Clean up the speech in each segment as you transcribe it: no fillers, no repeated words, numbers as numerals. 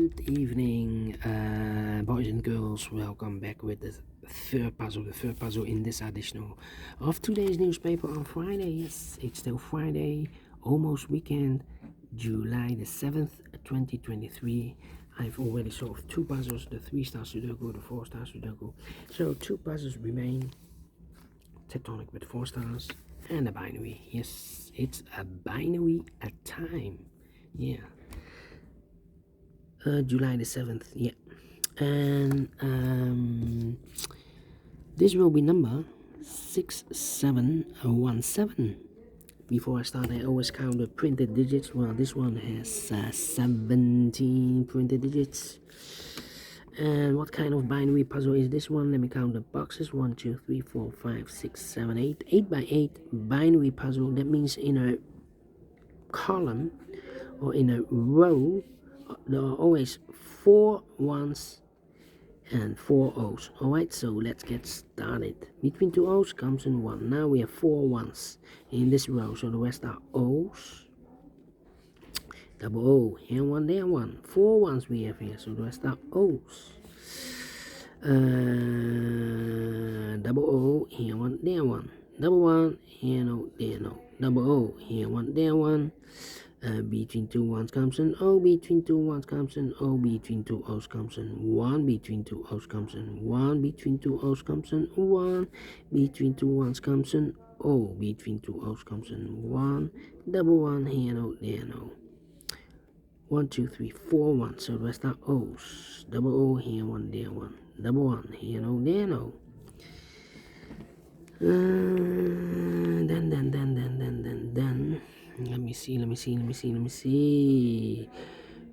Good evening, boys and girls. Welcome back with the third puzzle in this edition of today's newspaper on Friday. Yes, it's still Friday, almost weekend, July the 7th, 2023. I've already solved two puzzles, the 3-star Sudoku, the 4-star Sudoku. So two puzzles remain, tectonic with 4 stars, and a binary. Yes, it's a binary at time. Yeah. July the 7th, yeah. And this will be number 6717. Before I start, I always count the printed digits. Well, this one has 17 printed digits. And what kind of binary puzzle is this one? Let me count the boxes. 1, 2, 3, 4, 5, 6, 7, 8. 8 by 8 binary puzzle. That means in a column or in a row, there are always 4 ones and 4 O's. Alright, so let's get started. Between 2 O's comes in 1. Now we have 4 ones in this row, so the rest are O's. Double O, here 1, there 1. 4 ones we have here, so the rest are O's. Double O, here 1, there 1. Double 1, here no, there no. Double O, here 1, there 1. Between 2 ones comes an O, between 2 ones comes an O, between 2 O's comes an 1, between 2 O's comes an 1, between 2 O's comes an 1, between 2 ones comes an O, between 2 O's comes an 1, double 1, here no, there no. 1, 2, 3, 4 ones, so the rest are O's. Double O, here 1, there 1. Double 1, here no, there no. Then. Let me see.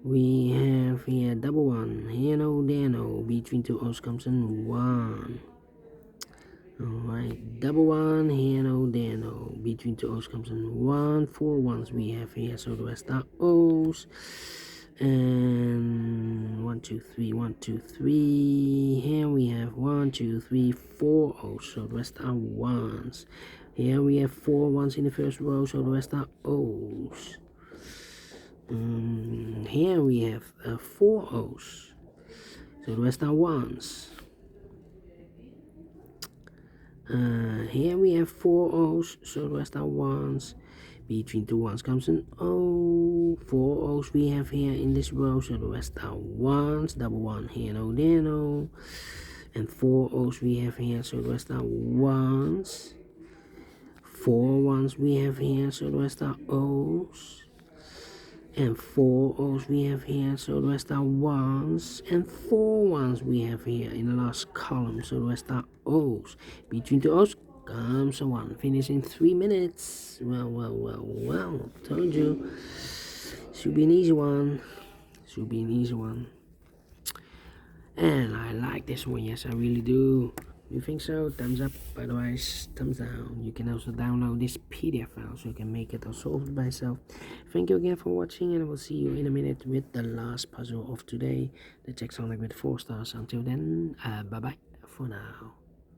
We have here double 1, here no, there no. Between 2 O's comes in 1. Alright, double 1, here no, there no. Between 2 O's comes in 1. 4 ones we have here, so the rest are O's. And 1, 2, 3, 1, 2, 3. Here we have 1, 2, 3, 4 O's, so the rest are 1s. Here we have 4 ones in the first row, so the rest are O's. Here we have 4 O's, so the rest are 1s. Here we have 4 O's, so the rest are 1s. Between 2 ones comes an O. 4 O's we have here in this row, so the rest are 1s. Double 1, here no, there no. And 4 O's we have here, so the rest are 1s. 4 ones we have here, so the rest are O's. And 4 O's we have here, so the rest are 1s. And 4 ones we have here in the last column, so the rest are O's. Between 2 O's comes a 1. Finish in 3 minutes. Well, told you. Should be an easy one. And I like this one, yes, I really do. You think so? Thumbs up, otherwise thumbs down. You can also download this PDF file so you can make it or solve it by yourself. Thank you again for watching, and I will see you in a minute with the last puzzle of today, the tectonic with 4 stars. Until then, bye bye for now.